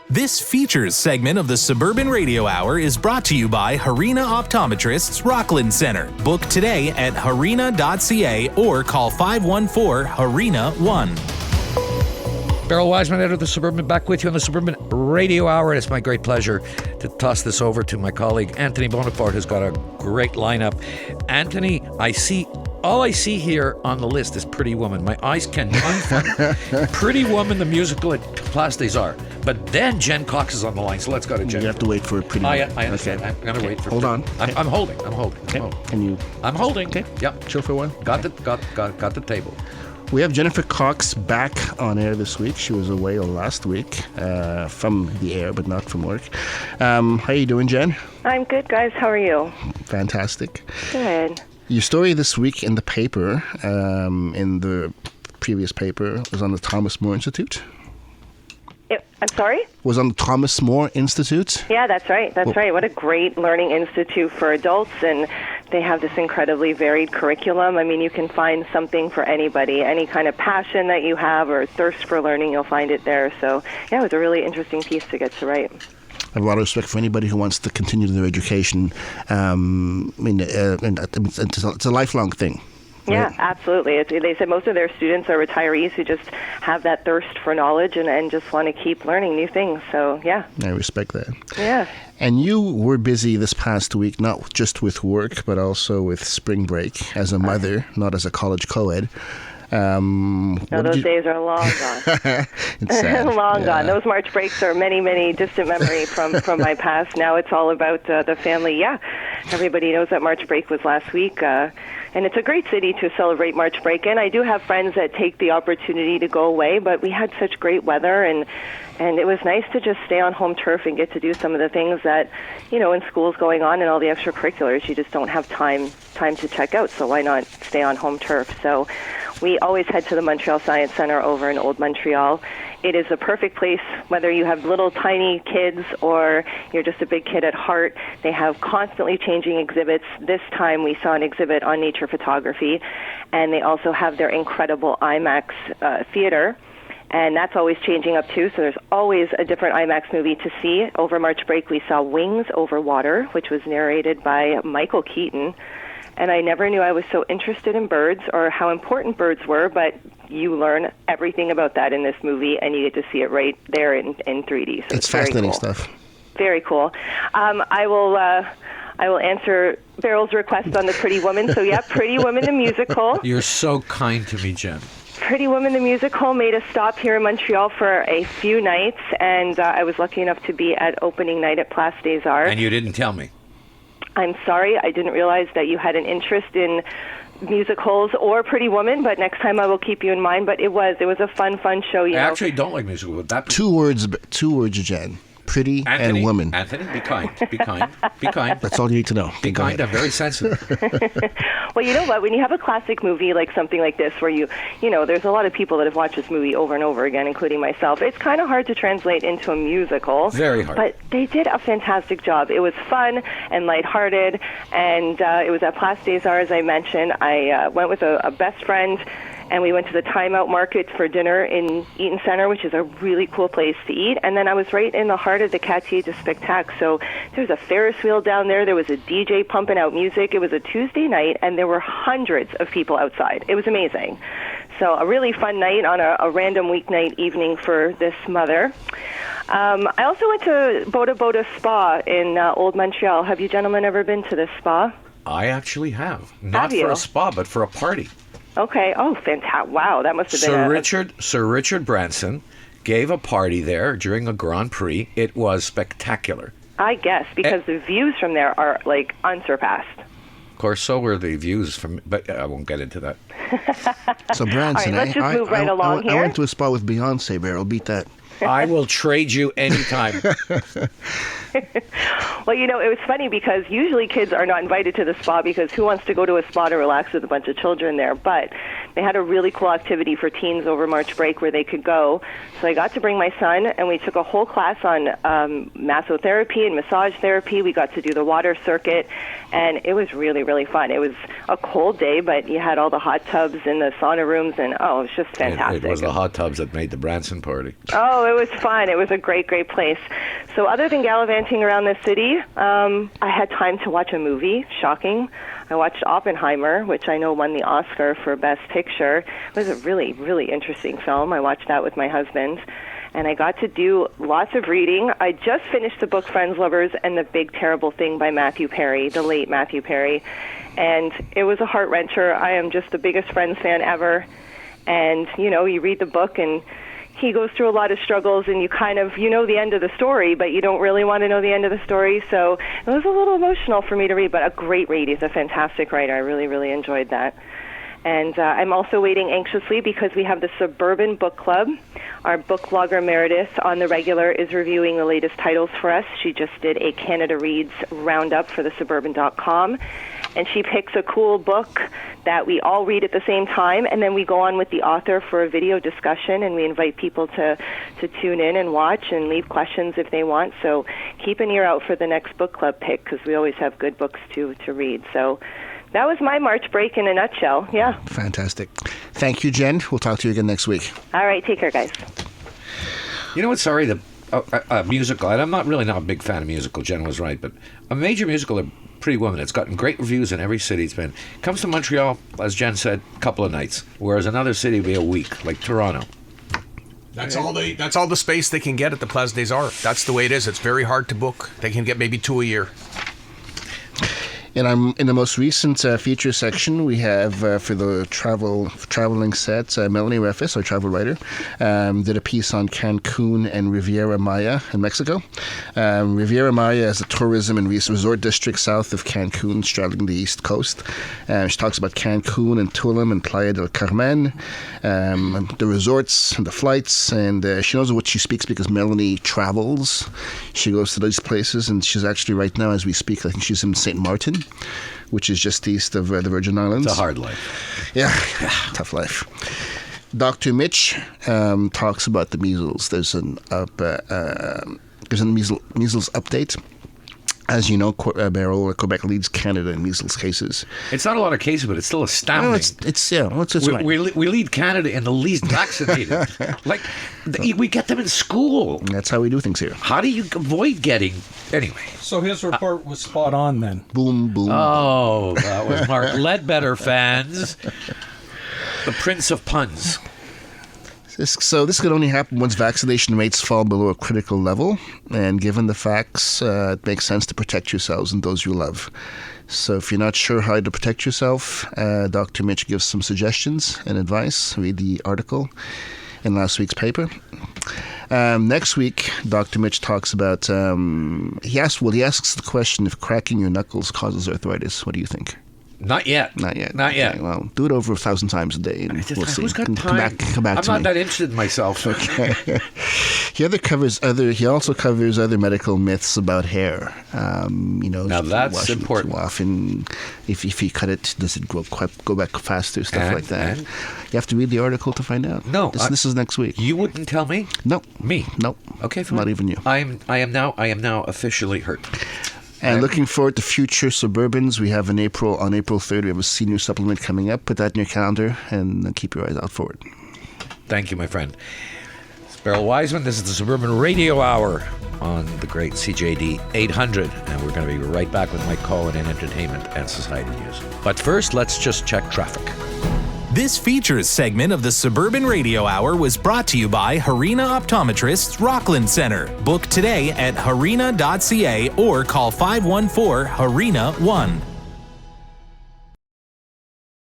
This features segment of the Suburban Radio Hour is brought to you by Harina Optometrists Rockland Center. Book today at harina.ca or call 514-HARINA-1. Beryl Wiseman, editor of the Suburban, back with you on the Suburban Radio Hour. It's my great pleasure to toss this over to my colleague Anthony Bonaparte, who's got a great lineup. Anthony, all I see here on the list is Pretty Woman. My eyes cannot find Pretty Woman, the musical at Place des Arts. But then Jen Cox is on the line, so let's go to Jen. You have to wait for Pretty Woman. I understand. Okay. I'm going to wait for Hold on. I'm holding. Okay. Can you? I'm holding. Okay. Yep. Chill for a while. Got the table. We have Jennifer Cox back on air this week. She was away last week from the air, but not from work. How are you doing, Jen? I'm good, guys. How are you? Fantastic. Good. Your story this week in the paper, in the previous paper, was on the Thomas More Institute. I'm sorry? Was on the Thomas More Institute. Yeah, that's right. That's right. What a great learning institute for adults, and they have this incredibly varied curriculum. I mean, you can find something for anybody. Any kind of passion that you have or thirst for learning, you'll find it there. So, yeah, it was a really interesting piece to get to write. I have a lot of respect for anybody who wants to continue their education. It's a lifelong thing. Yeah, right? Absolutely. They said most of their students are retirees who just have that thirst for knowledge and just want to keep learning new things. So, yeah. I respect that. Yeah. And you were busy this past week, not just with work, but also with spring break as a mother, not as a college co-ed. Those days are long gone. It's sad. Long gone. Those March breaks are many, many distant memory from my past. Now it's all about the family. Yeah, everybody knows that March break was last week, and it's a great city to celebrate March break in. I do have friends that take the opportunity to go away, but we had such great weather, and it was nice to just stay on home turf and get to do some of the things that, in school's going on and all the extracurriculars, you just don't have time to check out, so why not stay on home turf? So we always head to the Montreal Science Center over in Old Montreal. It is the perfect place, whether you have little tiny kids or you're just a big kid at heart. They have constantly changing exhibits. This time we saw an exhibit on nature photography, and they also have their incredible IMAX theater. And that's always changing up, too, so there's always a different IMAX movie to see. Over March break, we saw Wings Over Water, which was narrated by Michael Keaton. And I never knew I was so interested in birds or how important birds were, but you learn everything about that in this movie, and you get to see it right there in 3D. So it's fascinating stuff. Very cool. I will answer Beryl's request on the Pretty Woman. So, yeah, Pretty Woman the musical. You're so kind to me, Jen. Pretty Woman the musical made a stop here in Montreal for a few nights, and I was lucky enough to be at opening night at Place des Arts. And you didn't tell me. I'm sorry, I didn't realize that you had an interest in musicals or Pretty Woman, but next time I will keep you in mind. But it was a fun show. I actually don't like musicals. Two words, Jen. Pretty Anthony, and woman. Anthony, be kind. Be kind. Be kind. That's all you need to know. Be kind. I'm very sensitive. Well, you know what? When you have a classic movie like something like this, where there's a lot of people that have watched this movie over and over again, including myself. It's kind of hard to translate into a musical. Very hard. But they did a fantastic job. It was fun and lighthearted, and it was at Place des Arts, as I mentioned. I went with a best friend, and we went to the Time Out Market for dinner in Eaton Center, which is a really cool place to eat. And then I was right in the heart of the Quartier du Spectacle. So there was a Ferris wheel down there. There was a DJ pumping out music. It was a Tuesday night, and there were hundreds of people outside. It was amazing. So a really fun night on a random weeknight evening for this mother. I also went to Boda Boda Spa in Old Montreal. Have you gentlemen ever been to this spa? I actually have. Not for a spa, but for a party. Okay. Oh, fantastic. Wow, that must have been Sir Richard Branson gave a party there during a Grand Prix. It was spectacular. I guess, because the views from there are, like, unsurpassed. Of course, so were the views from... But I won't get into that. So, Branson, all right, let's just move right along here. I went to a spa with Beyonce, Beryl. Beat that. I will trade you anytime. Well, it was funny because usually kids are not invited to the spa because who wants to go to a spa to relax with a bunch of children there? But they had a really cool activity for teens over March break where they could go. So I got to bring my son, and we took a whole class on massotherapy and massage therapy. We got to do the water circuit, and it was really, really fun. It was a cold day, but you had all the hot tubs and the sauna rooms, and it was just fantastic. It was the hot tubs that made the Branson party. Oh, it was fun. It was a great, great place. So other than gallivanting around the city, I had time to watch a movie. Shocking. I watched Oppenheimer, which I know won the Oscar for Best Picture. It was a really, really interesting film. I watched that with my husband, and I got to do lots of reading. I just finished the book Friends, Lovers, and the Big Terrible Thing by Matthew Perry, the late Matthew Perry, and it was a heart-wrencher. I am just the biggest Friends fan ever, and, you read the book, and he goes through a lot of struggles, and you kind of, the end of the story, but you don't really want to know the end of the story. So it was a little emotional for me to read, but a great read. He's a fantastic writer. I really, really enjoyed that. And I'm also waiting anxiously because we have the Suburban Book Club. Our book blogger, Meredith, on the regular, is reviewing the latest titles for us. She just did a Canada Reads roundup for the Suburban.com. And she picks a cool book that we all read at the same time, and then we go on with the author for a video discussion, and we invite people to tune in and watch and leave questions if they want. So keep an ear out for the next book club pick, because we always have good books to read. So that was my March break in a nutshell. Yeah. Fantastic. Thank you, Jen. We'll talk to you again next week. All right. Take care, guys. You know what? Sorry, the musical, and I'm not a big fan of musical, Jen was right, but a major musical, Pretty Woman, it's gotten great reviews in every city it's been. Comes to Montreal, as Jen said, a couple of nights, whereas another city would be a week, like Toronto. That's all the space they can get at the Place des Arts. That's the way it is. It's very hard to book. They can get maybe 2 a year. And in the most recent feature section, we have for the traveling set, Melanie Refis, our travel writer, did a piece on Cancun and Riviera Maya in Mexico. Riviera Maya is a tourism and resort district south of Cancun, straddling the east coast. She talks about Cancun and Tulum and Playa del Carmen, the resorts and the flights, and she knows what she speaks because Melanie travels. She goes to these places, and she's actually right now, as we speak, I think she's in St. Martin, which is just east of the Virgin Islands. It's a hard life. Yeah, tough life. Dr. Mitch talks about the measles. There's a measles update. As you know, Quebec leads Canada in measles cases. It's not a lot of cases, but it's still astounding. We we lead Canada in the least vaccinated. We get them in school. That's how we do things here. How do you avoid getting... Anyway. So his report was spot on then. Boom, boom. Oh, that was Mark Ledbetter fans. The Prince of Puns. So this could only happen once vaccination rates fall below a critical level, and given the facts, it makes sense to protect yourselves and those you love. So if you're not sure how to protect yourself, Dr. Mitch gives some suggestions and advice. Read the article in last week's paper. Next week, Dr. Mitch talks about, he asks the question, if cracking your knuckles causes arthritis, what do you think? Not yet. Okay, well, do it over 1,000 times a day, and we'll see. Who's got time? Come back to me. I'm not that interested in myself. Okay. He also covers other medical myths about hair. Now that's important. Too often, if you cut it, does it go back faster? Stuff like that. You have to read the article to find out. No, this is next week. You wouldn't tell me? No. Me? No. Okay, fine. Not even you. I am now officially hurt. And looking forward to future Suburbans. We have on April 3rd, we have a senior supplement coming up. Put that in your calendar and keep your eyes out for it. Thank you, my friend. It's Beryl Wiseman. This is the Suburban Radio Hour on the great CJD 800. And we're going to be right back with Mike Collin in entertainment and society news. But first, let's just check traffic. This features segment of the Suburban Radio Hour was brought to you by Harina Optometrists Rockland Center. Book today at harina.ca or call 514-HARINA-1.